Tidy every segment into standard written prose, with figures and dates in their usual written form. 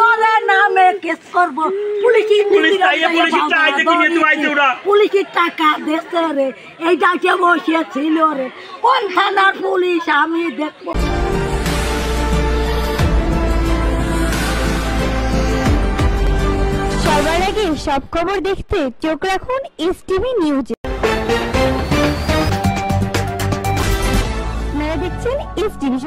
করে নামে কেস করব পুলিশের টাকা দেশে রে এই ডাকে বসিয়েছিল রে কোন থানার পুলিশ আমি দেখবো। সবার আগে সব খবর দেখতে চোখ রাখুন এসটিভি নিউজে। আপনারা দেখছেন এসটিভি।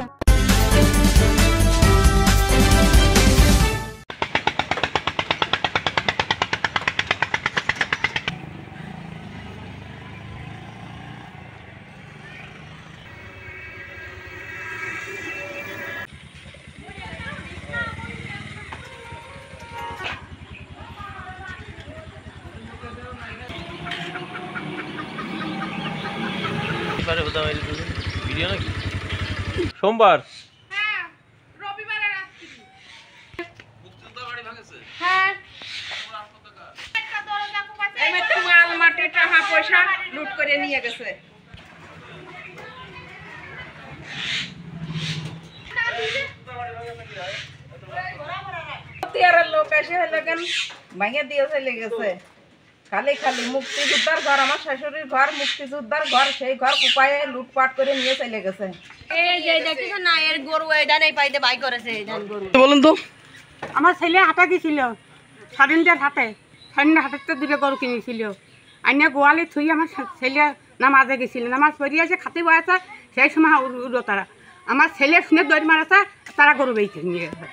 সোমবার পয়সা লুট করে নিয়ে গেছে। লোক এসে ভাঙে দিয়ে চলে গেছে। খালি খালি মুক্তিযোদ্ধার ঘর, আমার শাশুড়ির ঘর মুক্তিযোদ্ধার ঘর, সেই ঘর কুপায়ে লুটপাট করে নিয়ে চলে গেছে। বলুন তো, আমার ছেলে হাটে গেছিল স্বাধীনতার হাটে, স্বাধীনতার হাটের দুটো গরু কিনেছিল। আইনা গোয়ালে থুই আমার ছেলে নামাজে গেছিল, নামাজ পড়িয়ে আছে খাতে বয়েছে, সেই সময় উড়ো তারা আমার ছেলে শুনে দৌড় মারাছে, তারা গরু বেঁচে নিয়ে গেছে।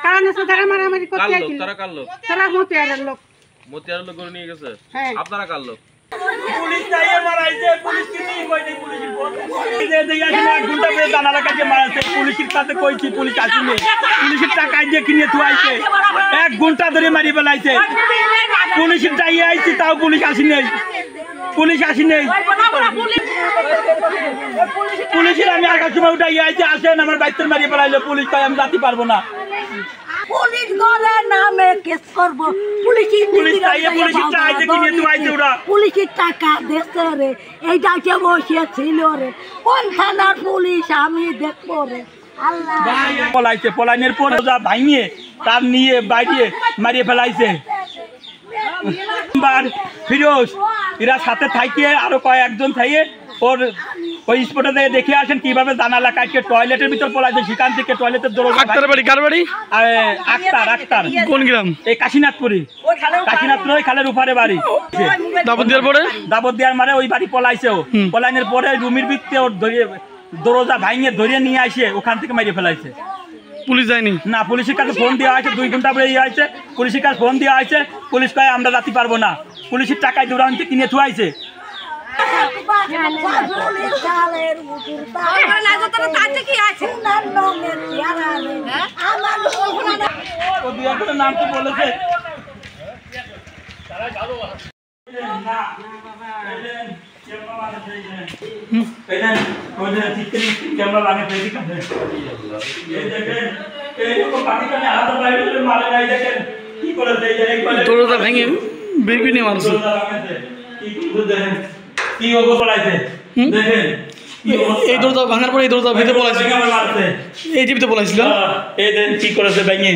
কারণ তারা মারামারি করতে আসছিল, তারা মতিয়ারের লোক। মতিয়ারের লোক গরু নিয়ে গেছে। হ্যাঁ, আপনারা কার লোক? পুলিশ চাইয়ে মারাইছে, পুলিশ কিছুই কইনি, পুলিশের ঘন্টা করে জানালা কাছে মারাইছে, পুলিশের কাছে কইছি, পুলিশ আসেনি, পুলিশের টাকা দিয়ে কিনে থুয়াইছে, 1 ঘন্টা ধরে মারি ফেলাইছে, পুলিশের চাইয়ে আইছি তাও পুলিশ আসেনি, পুলিশ আসেনি, পুলিশের আমি আগার সময় উঠাই আইছি, আসেন আমার বাইতে মারি ফেলাইলো, পুলিশ কয় আমি যাতে পারবো না। পুলিশ করে নামে কেস করব পুলিশের টাকা দেশে রে এই ডাকে বসিয়েছিল রে কোন থানার পুলিশ আমি দেখবো রে। পলাইছে, পলাইনের পরে যা ভাঙিয়ে তার নিয়ে বাইরে মারিয়ে ফেলাইছে। ফিরোজ এরা সাথে থাকিয়ে আরো কয়েকজন থাকিয়ে ওর ওই স্পটে থেকে দেখে আসেন কিভাবে জানালা কাটকে টয়লেটের ভিতর পলাইছে, সেখান থেকে টয়লেটের দরজা। আক্তার কোন গ্রাম? এই কাশীনাথপুরি, কাশীনাথপুর ওই খালের উপরে বাড়ি। দাবত দেওয়ার মারে ওই বাড়ি পলাইছে। ও পলাইনের পরে রুমির ভিতরে ওর দরজা ভাঙিয়ে ধরিয়ে নিয়ে আসে ওখান থেকে মারিয়ে ফেলাইছে। পুলিশ যায়নি না, পুলিশের কাছে ফোন দেওয়া হয়েছে, 2 ঘন্টা পরে ইয়ে হয়েছে, পুলিশের কাছে ফোন দেওয়া হয়েছে, পুলিশ কয় আমরা যাতে পারবো না, পুলিশের টাকায় দৌড়ানতে কিনে থুয়াইছে। নাম তো বলেছে দরজা ভেঙে বেরকি নিয়ে মারছে। কি অবস্থা পলাইছে দেখেন, এই দরজা ভাঙার পরে এই দরজা ভিতরে পলাইছে, এই টিভিতে পলাইছিল। এই দেখেন কি করেছে ভেঙে,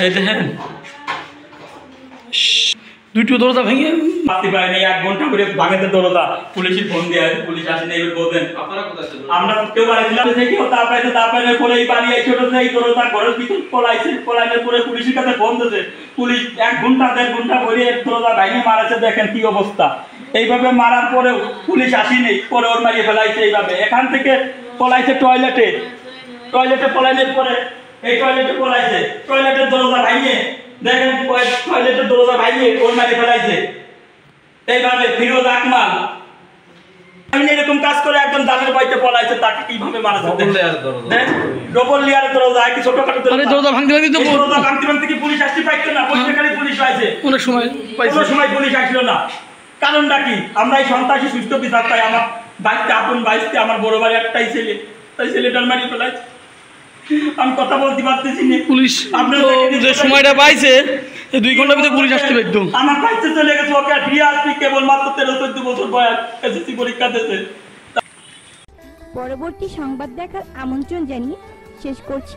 এই দেখেন দুটো দরজা ভেঙে মারতে পারেনি, 1 ঘন্টা করে ভাঙাতে দরজা, পুলিশের ফোন দেওয়া হয়েছে, পুলিশ আসেনি। এবার বলবেন আমরা কেউ বাড়িছিলাম তারপরে পরে এই বাড়ি এসে এই দরজা ঘরের ভিতর পলাইছে, পলাইনের পরে পুলিশের কাছে ফোন দিয়েছে, পুলিশ 1 ঘন্টা 1.5 ঘন্টা ধরে দরজা ভেঙে মারাছে। দেখেন কি অবস্থা, এইভাবে মারার পরেও পুলিশ আসেনি, পরে ওর মারিয়ে ফেলাইছে এইভাবে। এখান থেকে পলাইছে টয়লেটে, টয়লেটে পলাইনের পরে এই টয়লেটে পলাইছে, টয়লেটের দরজা ভাঙিয়ে দেখেন টয়লেটের দরজা ভাঙিয়ে ওর মারিয়ে ফেলাইছে এইভাবে। ফিরোজ আকমাল এরকম কাজ করে একজন দানের বাড়িতে পলাইছে, তাকে কিভাবে মারাছে ডবল লেয়ারের দরজা, কি ছোটখাটো দরজা ভাঙতে ভাঙতে কি পুলিশ আসতে পারতো না? খালি পুলিশ পাইছে, কোনো সময় পুলিশ আসলো না। কারণটা কি? আমরা এই সন্ত্রাসী সুস্থ বিচার পাই। আমার বাড়িতে আপন বাইসতে আমার বড় ভাই একটাই ছেলে, তাই ছেলেটার মারি ফেলাইছে। আমি কথা বলতে পারতেছি না। পুলিশ আপনার যে সময়টা পাইছে 2 ঘন্টার ভিতরে পুলিশ আসতে পারতো। আমার বাইসতে চলে গেছে, ওকে আর ফিরে আসবি কেবল মাত্র 13-14 বছর বয়স, এসএসসি পরীক্ষা দিয়েছে। পরবর্তী সংবাদ দেখার আমন্ত্রণ জানিয়ে শেষ করছি।